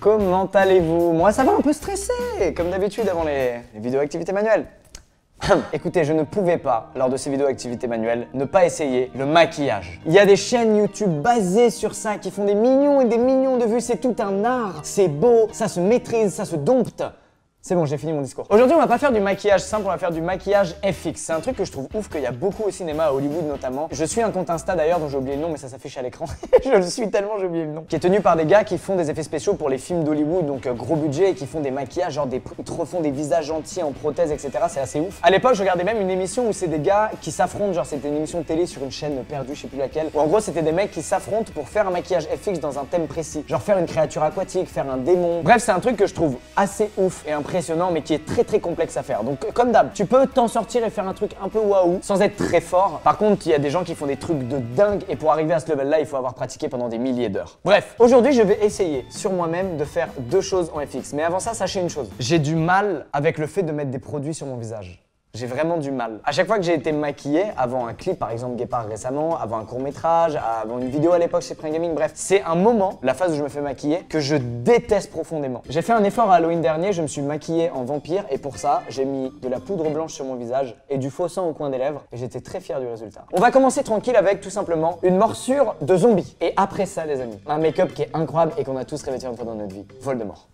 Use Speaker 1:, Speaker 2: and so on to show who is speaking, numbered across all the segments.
Speaker 1: comment allez-vous? Moi ça va un peu stressé, comme d'habitude avant les vidéos activités manuelles. Écoutez, je ne pouvais pas, lors de ces vidéos activités manuelles, ne pas essayer le maquillage. Il y a des chaînes YouTube basées sur ça qui font des millions et des millions de vues, c'est tout un art, c'est beau, ça se maîtrise, ça se dompte. C'est bon, j'ai fini mon discours. Aujourd'hui, on va pas faire du maquillage simple, on va faire du maquillage FX. C'est un truc que je trouve ouf, qu'il y a beaucoup au cinéma, à Hollywood notamment. Je suis un compte Insta d'ailleurs, dont j'ai oublié le nom, mais ça s'affiche à l'écran. Je le suis tellement, j'ai oublié le nom. Qui est tenu par des gars qui font des effets spéciaux pour les films d'Hollywood, donc gros budget, et qui font des maquillages, genre ils te refont des visages entiers en prothèses, etc. C'est assez ouf. À l'époque, je regardais même une émission où c'est des gars qui s'affrontent, genre c'était une émission de télé sur une chaîne perdue, je sais plus laquelle. Où en gros, c'était des mecs qui s'affrontent pour faire un maquillage FX dans un thème précis. Genre faire une créature aquatique, faire un démon. Bref, c'est un truc que je trouve assez ouf et impressionnant, mais qui est très complexe à faire. Donc comme d'hab, tu peux t'en sortir et faire un truc un peu waouh sans être très fort. Par contre, il y a des gens qui font des trucs de dingue et pour arriver à ce level là, il faut avoir pratiqué pendant des milliers d'heures. Bref, aujourd'hui, je vais essayer sur moi-même de faire deux choses en FX. Mais avant ça, sachez une chose. J'ai du mal avec le fait de mettre des produits sur mon visage. J'ai vraiment du mal. À chaque fois que j'ai été maquillé, avant un clip par exemple Guépard récemment, avant un court-métrage, avant une vidéo à l'époque chez Prime Gaming, bref, c'est un moment, la phase où je me fais maquiller, que je déteste profondément. J'ai fait un effort à Halloween dernier, je me suis maquillé en vampire et pour ça, j'ai mis de la poudre blanche sur mon visage et du faux sang au coin des lèvres et j'étais très fier du résultat. On va commencer tranquille avec tout simplement une morsure de zombie. Et après ça les amis, un make-up qui est incroyable et qu'on a tous rêvé de faire une fois dans notre vie, Voldemort.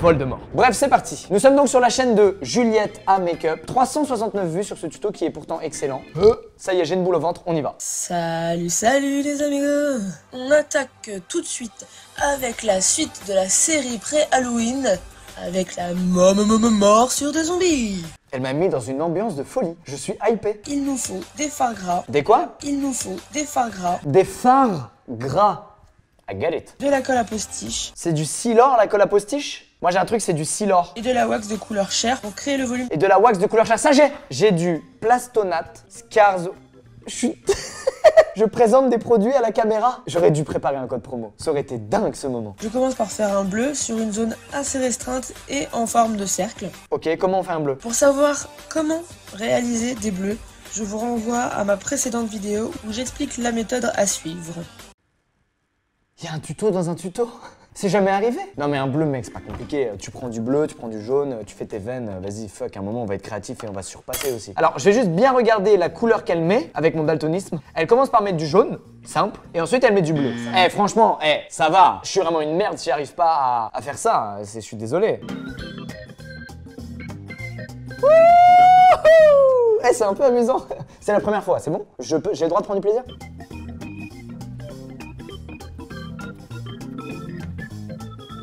Speaker 1: Voldemort. Bref, c'est parti. Nous sommes donc sur la chaîne de Juliette A Makeup. 369 vues sur ce tuto qui est pourtant excellent. Ça y est, j'ai une boule au ventre, on y va.
Speaker 2: Salut les amigos. On attaque tout de suite avec la suite de la série pré-Halloween avec la morsure des zombies.
Speaker 1: Elle m'a mis dans une ambiance de folie. Je suis hypé.
Speaker 2: Il nous faut des fards gras.
Speaker 1: Des quoi?
Speaker 2: Il nous faut des fards gras.
Speaker 1: Des fards gras. I get it.
Speaker 2: De la colle à postiche.
Speaker 1: C'est du Silor la colle à postiche? Moi j'ai un truc, c'est du Silor.
Speaker 2: Et de la wax de couleur chair pour créer le volume.
Speaker 1: Et de la wax de couleur chair, ça j'ai. J'ai du Plastonate, Scars... Je présente des produits à la caméra. J'aurais dû préparer un code promo. Ça aurait été dingue ce moment.
Speaker 2: Je commence par faire un bleu sur une zone assez restreinte et en forme de cercle.
Speaker 1: Ok, comment on fait un bleu?
Speaker 2: Pour savoir comment réaliser des bleus, je vous renvoie à ma précédente vidéo où j'explique la méthode à suivre.
Speaker 1: Il y a un tuto dans un tuto? C'est jamais arrivé? Non mais un bleu mec, c'est pas compliqué. Tu prends du bleu, tu prends du jaune, tu fais tes veines, vas-y fuck, à un moment on va être créatif et on va surpasser aussi. Alors je vais juste bien regarder la couleur qu'elle met avec mon daltonisme. Elle commence par mettre du jaune, simple, et ensuite elle met du bleu. Eh franchement, ça va, je suis vraiment une merde si j'arrive pas à faire ça, je suis désolé. C'est un peu amusant. C'est la première fois, c'est bon? J'ai le droit de prendre du plaisir?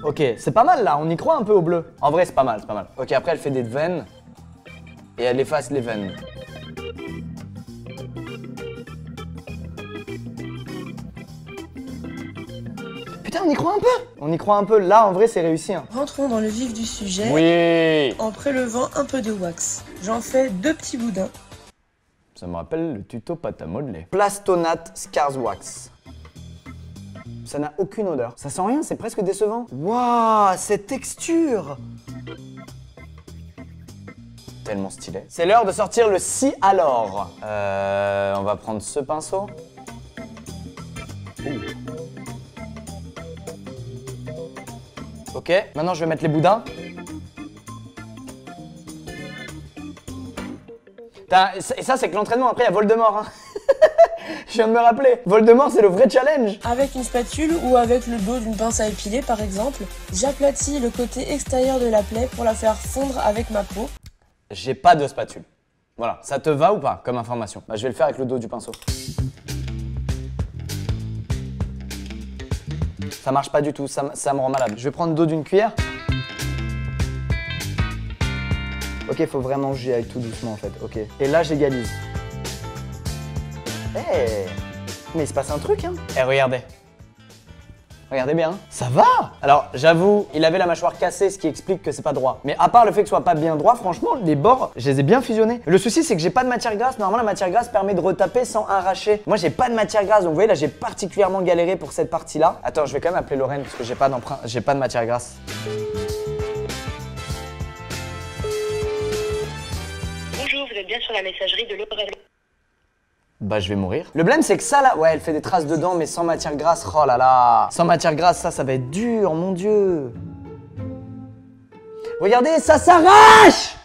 Speaker 1: Ok, c'est pas mal là, on y croit un peu au bleu. En vrai, c'est pas mal, c'est pas mal. Ok, après elle fait des veines et elle efface les veines. Putain, on y croit un peu. On y croit un peu. Là, en vrai, c'est réussi. Hein.
Speaker 2: Rentrons dans le vif du sujet.
Speaker 1: Oui.
Speaker 2: En prélevant un peu de wax. J'en fais 2 petits boudins.
Speaker 1: Ça me rappelle le tuto pâte à modeler. Plastonate Scars Wax. Ça n'a aucune odeur. Ça sent rien, c'est presque décevant. Waouh, cette texture! Tellement stylé. C'est l'heure de sortir le si alors. On va prendre ce pinceau. Ok, maintenant je vais mettre les boudins. Et ça, c'est que l'entraînement, après il y a Voldemort. Hein. Je viens de me rappeler. Voldemort, c'est le vrai challenge.
Speaker 2: Avec une spatule ou avec le dos d'une pince à épiler, par exemple, j'aplatis le côté extérieur de la plaie pour la faire fondre avec ma peau.
Speaker 1: J'ai pas de spatule. Voilà, ça te va ou pas comme information? Bah, je vais le faire avec le dos du pinceau. Ça marche pas du tout, ça me rend malade. Je vais prendre le dos d'une cuillère. Ok, faut vraiment que j'y aille tout doucement en fait, ok. Et là, j'égalise. Mais il se passe un truc, hein. Regardez. Regardez bien. Ça va. Alors, j'avoue, il avait la mâchoire cassée, ce qui explique que c'est pas droit. Mais à part le fait que ce soit pas bien droit, franchement, les bords, je les ai bien fusionnés. Le souci, c'est que j'ai pas de matière grasse. Normalement, la matière grasse permet de retaper sans arracher. Moi, j'ai pas de matière grasse, donc vous voyez, là, j'ai particulièrement galéré pour cette partie-là. Attends, je vais quand même appeler Lorraine, parce que j'ai pas de matière grasse.
Speaker 3: Bonjour, vous êtes bien sur la messagerie de Lorraine.
Speaker 1: bah je vais mourir. Le problème c'est que ça là, ouais elle fait des traces dedans mais sans matière grasse, oh là là. Sans matière grasse ça va être dur, mon Dieu. Regardez, ça s'arrache.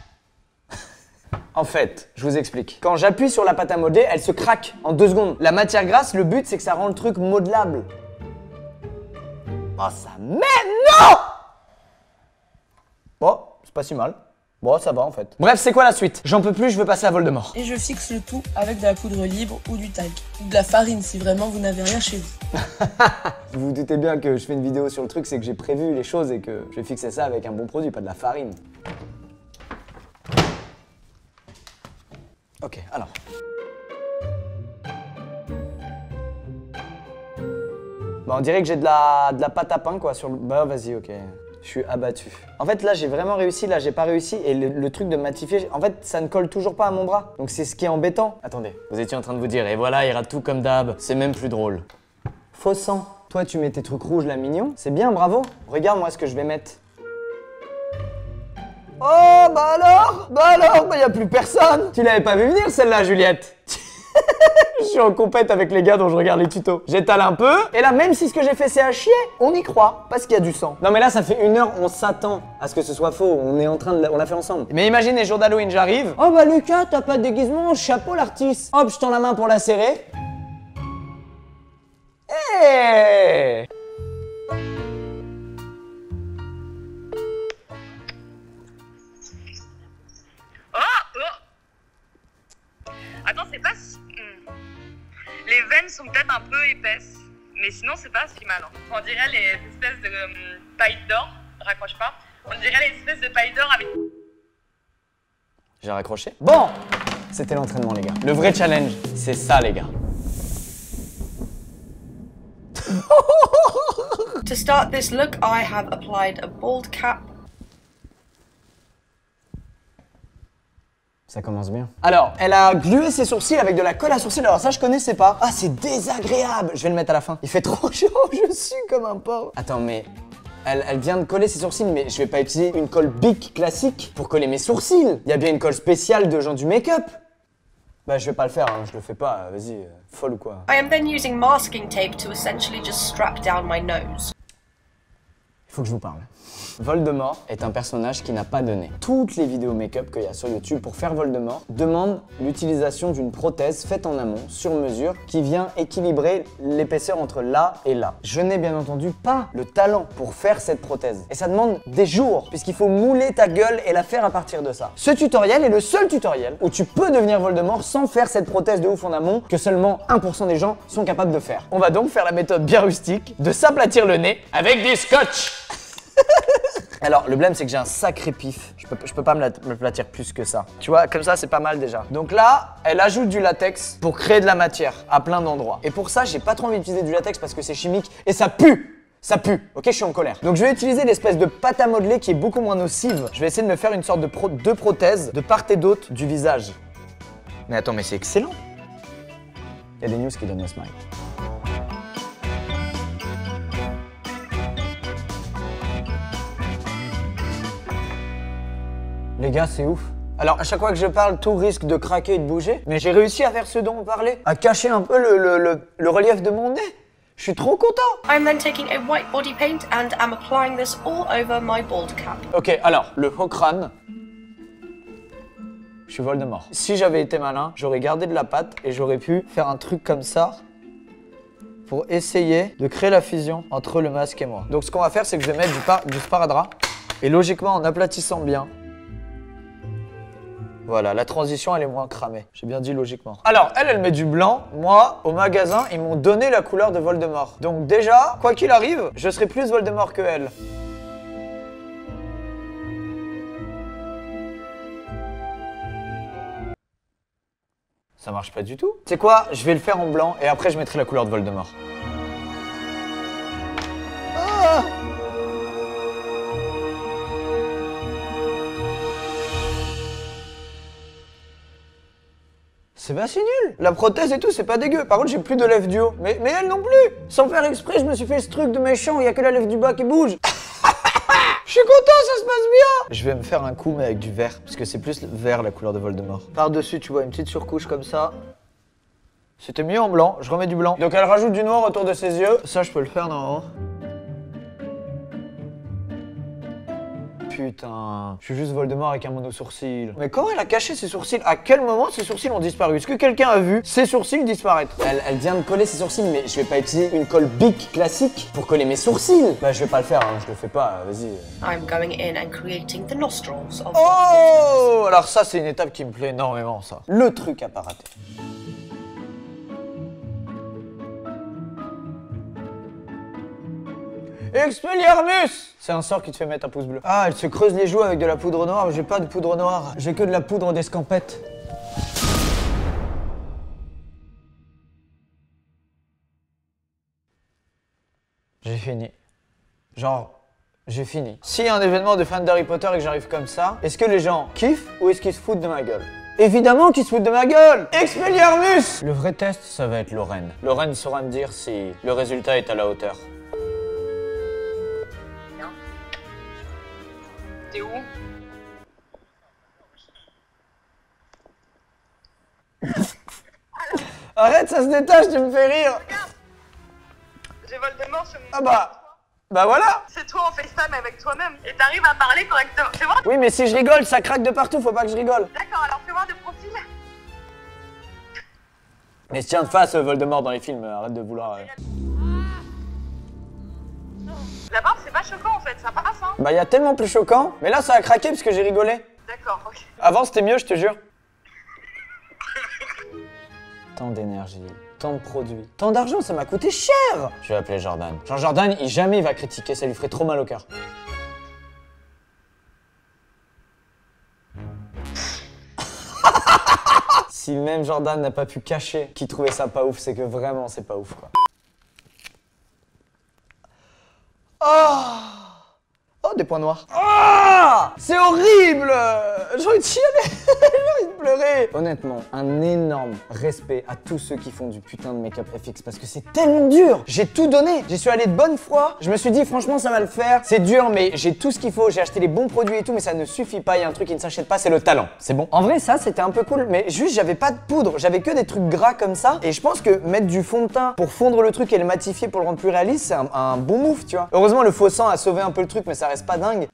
Speaker 1: En fait, je vous explique. Quand j'appuie sur la pâte à modeler, elle se craque en 2 secondes. La matière grasse, le but c'est que ça rend le truc modelable. Oh ça m'aime, non. Bon, c'est pas si mal. Bon, ça va en fait. Bref, c'est quoi la suite? J'en peux plus, je veux passer à Voldemort.
Speaker 2: Et je fixe le tout avec de la poudre libre ou du talc. Ou de la farine si vraiment vous n'avez rien chez vous.
Speaker 1: Vous vous doutez bien que je fais une vidéo sur le truc, c'est que j'ai prévu les choses et que je vais fixer ça avec un bon produit, pas de la farine. Ok, alors. Bah, on dirait que j'ai de la pâte à pain quoi sur le... Bah vas-y, ok. Je suis abattu. En fait, là, j'ai vraiment réussi, là, j'ai pas réussi. Et le truc de matifier, en fait, ça ne colle toujours pas à mon bras. Donc, c'est ce qui est embêtant. Attendez, vous étiez en train de vous dire, et voilà, il rate tout comme d'hab. C'est même plus drôle. Faux sang. Toi, tu mets tes trucs rouges, là, mignon. C'est bien, bravo. Regarde, moi, ce que je vais mettre. Oh, bah alors, y a plus personne. Tu l'avais pas vu venir, celle-là, Juliette. Je suis en compète avec les gars dont je regarde les tutos. J'étale un peu, et là, même si ce que j'ai fait c'est à chier, on y croit, parce qu'il y a du sang. Non mais là, ça fait 1 heure, on s'attend à ce que ce soit faux, on est en train de... on l'a fait ensemble. Mais imaginez, jour d'Halloween, j'arrive. Oh bah Lucas, t'as pas de déguisement, chapeau l'artiste. Hop, je tends la main pour la serrer. Hey.
Speaker 3: Attends, c'est pas si... Les veines sont peut-être un peu épaisses, mais sinon c'est pas si mal. Hein. On dirait les espèces de paille d'or, raccroche pas. On dirait les espèces de paille d'or avec...
Speaker 1: J'ai raccroché. Bon, c'était l'entraînement les gars. Le vrai challenge, c'est ça les gars.
Speaker 4: To start this look, I have applied a bald cap.
Speaker 1: Ça commence bien. Alors, elle a glué ses sourcils avec de la colle à sourcils. Alors ça, je connaissais pas. Ah, c'est désagréable. Je vais le mettre à la fin. Il fait trop chaud, je suis comme un porc. Attends, mais elle vient de coller ses sourcils, mais je vais pas utiliser une colle Bic classique pour coller mes sourcils. Il y a bien une colle spéciale de gens du make-up. Bah, je vais pas le faire, hein. Je le fais pas. Vas-y, folle ou quoi?
Speaker 4: I am then using masking tape to essentially just strap down my nose.
Speaker 1: Il faut que je vous parle. Voldemort est un personnage qui n'a pas donné. Toutes les vidéos make-up qu'il y a sur YouTube pour faire Voldemort demandent l'utilisation d'une prothèse faite en amont, sur mesure, qui vient équilibrer l'épaisseur entre là et là. Je n'ai bien entendu pas le talent pour faire cette prothèse. Et ça demande des jours, puisqu'il faut mouler ta gueule et la faire à partir de ça. Ce tutoriel est le seul tutoriel où tu peux devenir Voldemort sans faire cette prothèse de ouf en amont que seulement 1% des gens sont capables de faire. On va donc faire la méthode bien rustique de s'aplatir le nez avec du scotch. Alors, le problème, c'est que j'ai un sacré pif. Je peux pas me platir plus que ça. Tu vois, comme ça, c'est pas mal déjà. Donc là, elle ajoute du latex pour créer de la matière à plein d'endroits. Et pour ça, j'ai pas trop envie d'utiliser du latex parce que c'est chimique et ça pue. Ça pue, ok, je suis en colère. Donc je vais utiliser l'espèce de pâte à modeler qui est beaucoup moins nocive. Je vais essayer de me faire une sorte de prothèse de part et d'autre du visage. Mais attends, mais c'est excellent. Il y a des news qui donnent le smile. Les gars, c'est ouf. Alors, à chaque fois que je parle, tout risque de craquer et de bouger. Mais j'ai réussi à faire ce dont on parlait. À cacher un peu le relief de mon nez. Je suis trop content.
Speaker 4: I'm then taking a white body paint and am applying this all over my bald cap.
Speaker 1: Ok, alors, le haut crâne. Je suis Voldemort. Si j'avais été malin, j'aurais gardé de la pâte et j'aurais pu faire un truc comme ça pour essayer de créer la fusion entre le masque et moi. Donc, ce qu'on va faire, c'est que je vais mettre du sparadrap. Et logiquement, en aplatissant bien, voilà, la transition, elle est moins cramée. J'ai bien dit logiquement. Alors, elle met du blanc. Moi, au magasin, ils m'ont donné la couleur de Voldemort. Donc déjà, quoi qu'il arrive, je serai plus Voldemort que elle. Ça marche pas du tout. Tu sais quoi? Je vais le faire en blanc et après, je mettrai la couleur de Voldemort. Ah! C'est pas si nul. La prothèse et tout, c'est pas dégueu. Par contre, j'ai plus de lèvres du haut. Mais elle non plus. Sans faire exprès, je me suis fait ce truc de méchant. Il y a que la lèvre du bas qui bouge. Je suis content, ça se passe bien. Je vais me faire un coup, mais avec du vert. Parce que c'est plus vert, la couleur de Voldemort. Par-dessus, tu vois, une petite surcouche comme ça. C'était mieux en blanc, je remets du blanc. Donc elle rajoute du noir autour de ses yeux. Ça, je peux le faire normalement. Putain, je suis juste Voldemort avec un mono-sourcil. Mais comment elle a caché ses sourcils? À quel moment ses sourcils ont disparu? Est-ce que quelqu'un a vu ses sourcils disparaître? Elle vient de coller ses sourcils, mais je vais pas utiliser une colle Bic classique pour coller mes sourcils. Bah je vais pas le faire, hein, je le fais pas, vas-y.
Speaker 4: I'm going in and creating the nostrils of...
Speaker 1: Oh! Alors ça, c'est une étape qui me plaît énormément, ça. Le truc à pas rater. Expelliarmus! C'est un sort qui te fait mettre un pouce bleu. Ah, elle se creuse les joues avec de la poudre noire, mais j'ai pas de poudre noire. J'ai que de la poudre d'escampette. J'ai fini. Genre, j'ai fini. S'il y a un événement de fan d'Harry Potter et que j'arrive comme ça, est-ce que les gens kiffent ou est-ce qu'ils se foutent de ma gueule? Évidemment qu'ils se foutent de ma gueule! Expelliarmus! Le vrai test, ça va être Lorraine. Lorraine saura me dire si le résultat est à la hauteur.
Speaker 3: T'es où?
Speaker 1: Arrête, ça se détache, tu me fais rire!
Speaker 3: J'ai Voldemort sur mon...
Speaker 1: Ah bah voilà!
Speaker 3: C'est toi en FaceTime avec toi-même et t'arrives à parler correctement. Fais voir.
Speaker 1: Oui, mais si je rigole, ça craque de partout, faut pas que je rigole.
Speaker 3: D'accord, alors fais voir de profil.
Speaker 1: Mais se tient de face, Voldemort dans les films, arrête de vouloir...
Speaker 3: La barbe, c'est pas choquant en fait, ça passe hein.
Speaker 1: Bah, y a tellement plus choquant, mais là, ça a craqué parce que j'ai rigolé.
Speaker 3: D'accord, ok.
Speaker 1: Avant, c'était mieux, je te jure. Tant d'énergie, tant de produits, tant d'argent, ça m'a coûté cher. Je vais appeler Jordan. Genre, Jordan, jamais il va critiquer, ça lui ferait trop mal au cœur. Si même Jordan n'a pas pu cacher qu'il trouvait ça pas ouf, c'est que vraiment, c'est pas ouf, quoi. Oh, des points noirs. Ah, c'est horrible. J'ai envie de chialer. J'ai envie de pleurer. Honnêtement, un énorme respect à tous ceux qui font du putain de make-up FX parce que c'est tellement dur. J'ai tout donné. J'y suis allé de bonne foi. Je me suis dit franchement ça va le faire. C'est dur mais j'ai tout ce qu'il faut. J'ai acheté les bons produits et tout mais ça ne suffit pas. Il y a un truc qui ne s'achète pas, c'est le talent. C'est bon. En vrai ça c'était un peu cool mais juste j'avais pas de poudre. J'avais que des trucs gras comme ça et je pense que mettre du fond de teint pour fondre le truc et le matifier pour le rendre plus réaliste c'est un bon move tu vois. Heureusement le faux sang a sauvé un peu le truc mais ça reste pas dingue.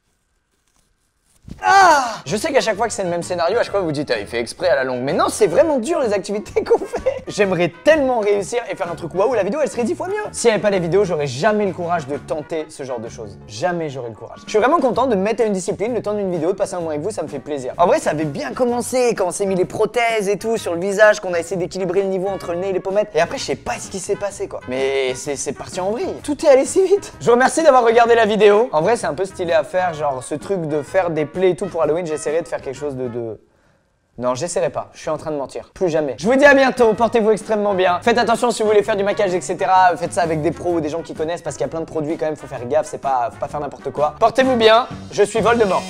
Speaker 1: Ah! Je sais qu'à chaque fois que c'est le même scénario, à chaque fois vous dites ah, il fait exprès à la longue. Mais non, c'est vraiment dur les activités qu'on fait. J'aimerais tellement réussir et faire un truc waouh, la vidéo elle serait 10 fois mieux. S'il n'y avait pas les vidéos, j'aurais jamais le courage de tenter ce genre de choses. Jamais j'aurais le courage. Je suis vraiment content de me mettre à une discipline, le temps d'une vidéo, de passer un moment avec vous, ça me fait plaisir. En vrai, ça avait bien commencé quand on s'est mis les prothèses et tout sur le visage, qu'on a essayé d'équilibrer le niveau entre le nez et les pommettes. Et après, je sais pas ce qui s'est passé quoi. Mais c'est parti en vrille. Tout est allé si vite. Je vous remercie d'avoir regardé la vidéo. En vrai, c'est un peu stylé à faire, genre ce truc de faire des plays et tout pour Halloween. J'essaierai de faire quelque chose de... Non, j'essaierai pas. Je suis en train de mentir. Plus jamais. Je vous dis à bientôt. Portez-vous extrêmement bien. Faites attention si vous voulez faire du maquillage, etc. Faites ça avec des pros ou des gens qui connaissent parce qu'il y a plein de produits quand même. Faut faire gaffe. Faut pas faire n'importe quoi. Portez-vous bien. Je suis Voldemort.